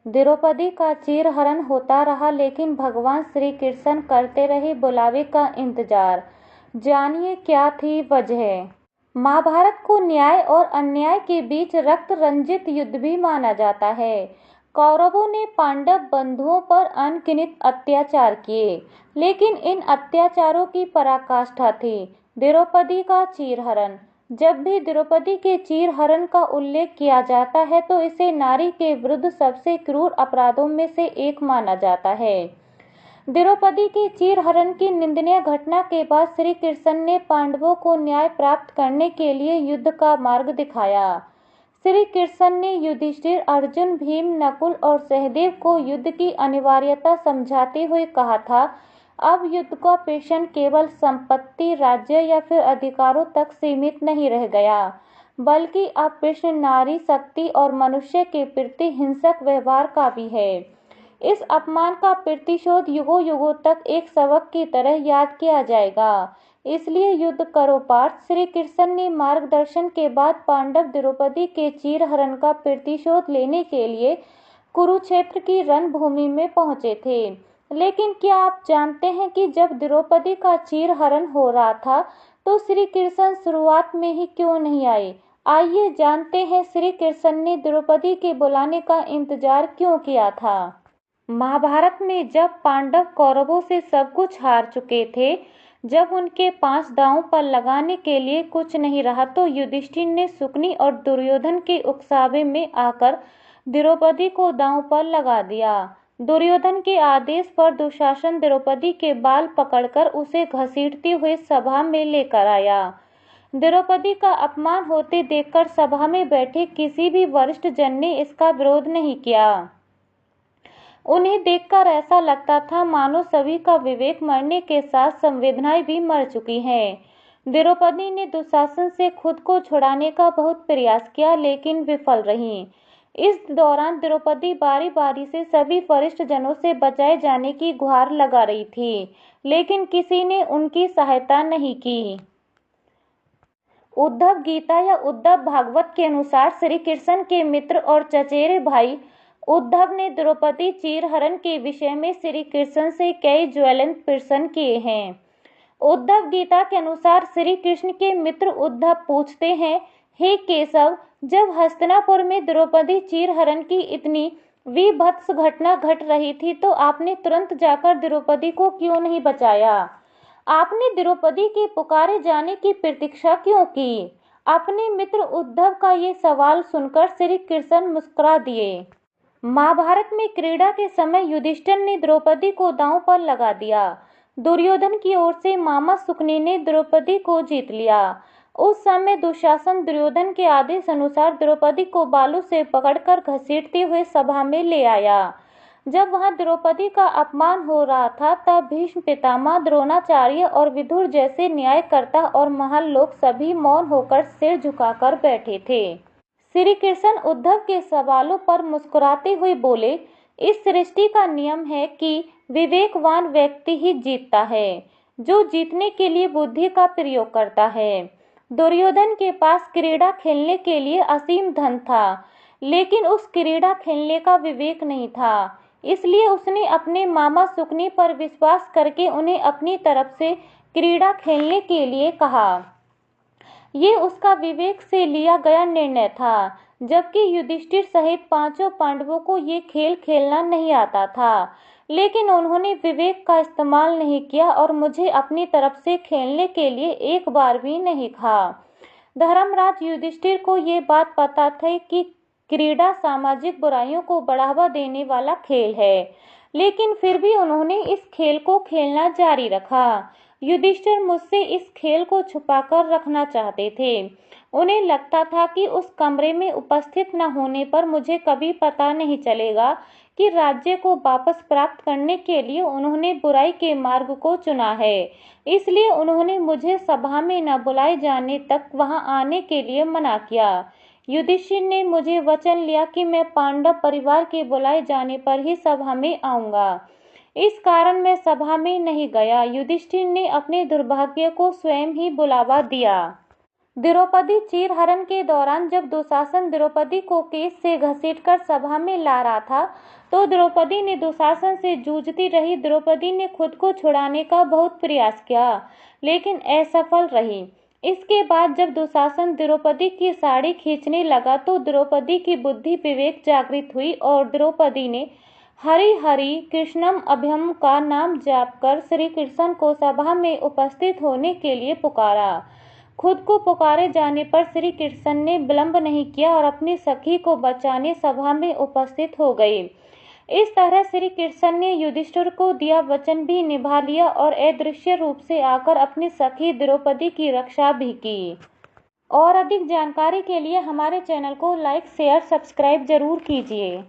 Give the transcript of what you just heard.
द्रौपदी का चीरहरण होता रहा, लेकिन भगवान श्री कृष्ण करते रहे बुलावे का इंतजार। जानिए क्या थी वजह। महाभारत को न्याय और अन्याय के बीच रक्त रंजित युद्ध भी माना जाता है। कौरवों ने पांडव बंधुओं पर अनगिनत अत्याचार किए, लेकिन इन अत्याचारों की पराकाष्ठा थी द्रौपदी का चीरहरण। जब भी द्रौपदी के चीरहरण का उल्लेख किया जाता है तो इसे नारी के विरुद्ध सबसे क्रूर अपराधों में से एक माना जाता है। द्रौपदी के चीरहरण की निंदनीय घटना के बाद श्री कृष्ण ने पांडवों को न्याय प्राप्त करने के लिए युद्ध का मार्ग दिखाया। श्री कृष्ण ने युधिष्ठिर, अर्जुन, भीम, नकुल और सहदेव को युद्ध की अनिवार्यता समझाते हुए कहा था, अब युद्ध का प्रश्न केवल संपत्ति, राज्य या फिर अधिकारों तक सीमित नहीं रह गया, बल्कि अब प्रश्न नारी शक्ति और मनुष्य के प्रति हिंसक व्यवहार का भी है। इस अपमान का प्रतिशोध युगों युगों तक एक सबक की तरह याद किया जाएगा। इसलिए युद्ध करो पार्थ। श्री कृष्ण ने मार्गदर्शन के बाद पांडव द्रौपदी के चीरहरण का प्रतिशोध लेने के लिए कुरुक्षेत्र की रणभूमि में पहुंचे थे। लेकिन क्या आप जानते हैं कि जब द्रौपदी का चीरहरण हो रहा था तो श्री कृष्ण शुरुआत में ही क्यों नहीं आए? आइए जानते हैं श्री कृष्ण ने द्रौपदी के बुलाने का इंतजार क्यों किया था। महाभारत में जब पांडव कौरवों से सब कुछ हार चुके थे, जब उनके पास दांव पर लगाने के लिए कुछ नहीं रहा, तो युधिष्ठिर ने शकुनी और दुर्योधन के उकसावे में आकर द्रौपदी को दांव पर लगा दिया। दुर्योधन के आदेश पर दुशासन द्रौपदी के बाल पकड़कर उसे घसीटते हुए सभा में लेकर आया। द्रौपदी का अपमान होते देखकर सभा में बैठे किसी भी वरिष्ठ जन ने इसका विरोध नहीं किया। उन्हें देखकर ऐसा लगता था मानो सभी का विवेक मरने के साथ संवेदनाएं भी मर चुकी हैं। द्रौपदी ने दुशासन से खुद को छुड़ाने का बहुत प्रयास किया, लेकिन विफल रही। इस दौरान द्रौपदी बारी बारी से सभी वरिष्ठ जनों से बचाए जाने की गुहार लगा रही थी, लेकिन किसी ने उनकी सहायता नहीं की। उद्धव गीता या उद्धव भागवत के अनुसार श्री कृष्ण के मित्र और चचेरे भाई उद्धव ने द्रौपदी चीरहरण के विषय में श्री कृष्ण से कई ज्वलंत प्रश्न किए हैं। उद्धव गीता के अनुसार श्री कृष्ण के मित्र उद्धव पूछते हैं, हे केशव, जब हस्तिनापुर में द्रौपदी चीरहरण की इतनी वीभत्स घटना घट रही थी तो आपने तुरंत जाकर द्रौपदी को क्यों नहीं बचाया? आपने द्रौपदी के पुकारे जाने की प्रतीक्षा क्यों की? अपने मित्र उद्धव का ये सवाल सुनकर श्री कृष्ण मुस्कुरा दिए। महाभारत में क्रीड़ा के समय युधिष्ठिर ने द्रौपदी को दांव पर लगा दिया। दुर्योधन की ओर से मामा शुकुनी ने द्रौपदी को जीत लिया। उस समय दुशासन दुर्योधन के आदेश अनुसार द्रौपदी को बालों से पकड़कर घसीटते हुए सभा में ले आया। जब वहां द्रौपदी का अपमान हो रहा था तब भीष्म पितामह, द्रोणाचार्य और विदुर जैसे न्यायकर्ता और महान लोग सभी मौन होकर सिर झुकाकर बैठे थे। श्री कृष्ण उद्धव के सवालों पर मुस्कुराते हुए बोले, इस सृष्टि का नियम है कि विवेकवान व्यक्ति ही जीतता है, जो जीतने के लिए बुद्धि का प्रयोग करता है। दुर्योधन के पास क्रीड़ा खेलने के लिए असीम धन था, लेकिन उस क्रीड़ा खेलने का विवेक नहीं था। इसलिए उसने अपने मामा शुकुनी पर विश्वास करके उन्हें अपनी तरफ से क्रीड़ा खेलने के लिए कहा। ये उसका विवेक से लिया गया निर्णय था, जबकि युधिष्ठिर सहित पांचों पांडवों को ये खेल खेलना नहीं आता था। लेकिन उन्होंने विवेक का इस्तेमाल नहीं किया और मुझे अपनी तरफ से खेलने के लिए एक बार भी नहीं कहा। धर्मराज युधिष्ठिर को ये बात पता थी कि क्रीड़ा सामाजिक बुराइयों को बढ़ावा देने वाला खेल है, लेकिन फिर भी उन्होंने इस खेल को खेलना जारी रखा। युधिष्ठिर मुझसे इस खेल को छुपाकर रखना चाहते थे। उन्हें लगता था कि उस कमरे में उपस्थित न होने पर मुझे कभी पता नहीं चलेगा कि राज्य को वापस प्राप्त करने के लिए उन्होंने बुराई के मार्ग को चुना है। इसलिए उन्होंने मुझे सभा में न बुलाए जाने तक वहां आने के लिए मना किया। युधिष्ठिर ने मुझे वचन लिया कि मैं पांडव परिवार के बुलाए जाने पर ही सभा में आऊंगा। इस कारण मैं सभा में नहीं गया। युधिष्ठिर ने अपने दुर्भाग्य को स्वयं ही बुलावा दिया। द्रौपदी चीरहरण के दौरान जब दुशासन द्रौपदी को केस से घसीटकर सभा में ला रहा था तो द्रौपदी ने दुशासन से जूझती रही। द्रौपदी ने खुद को छुड़ाने का बहुत प्रयास किया, लेकिन असफल रही। इसके बाद जब दुशासन द्रौपदी की साड़ी खींचने लगा तो द्रौपदी की बुद्धि विवेक जागृत हुई और द्रौपदी ने हरि हरि कृष्णम अभयम का नाम जाप कर श्री कृष्ण को सभा में उपस्थित होने के लिए पुकारा। खुद को पुकारे जाने पर श्री कृष्ण ने विलंब नहीं किया और अपनी सखी को बचाने सभा में उपस्थित हो गए। इस तरह श्री कृष्ण ने युधिष्ठिर को दिया वचन भी निभा लिया और अदृश्य रूप से आकर अपनी सखी द्रौपदी की रक्षा भी की। और अधिक जानकारी के लिए हमारे चैनल को लाइक शेयर सब्सक्राइब जरूर कीजिए।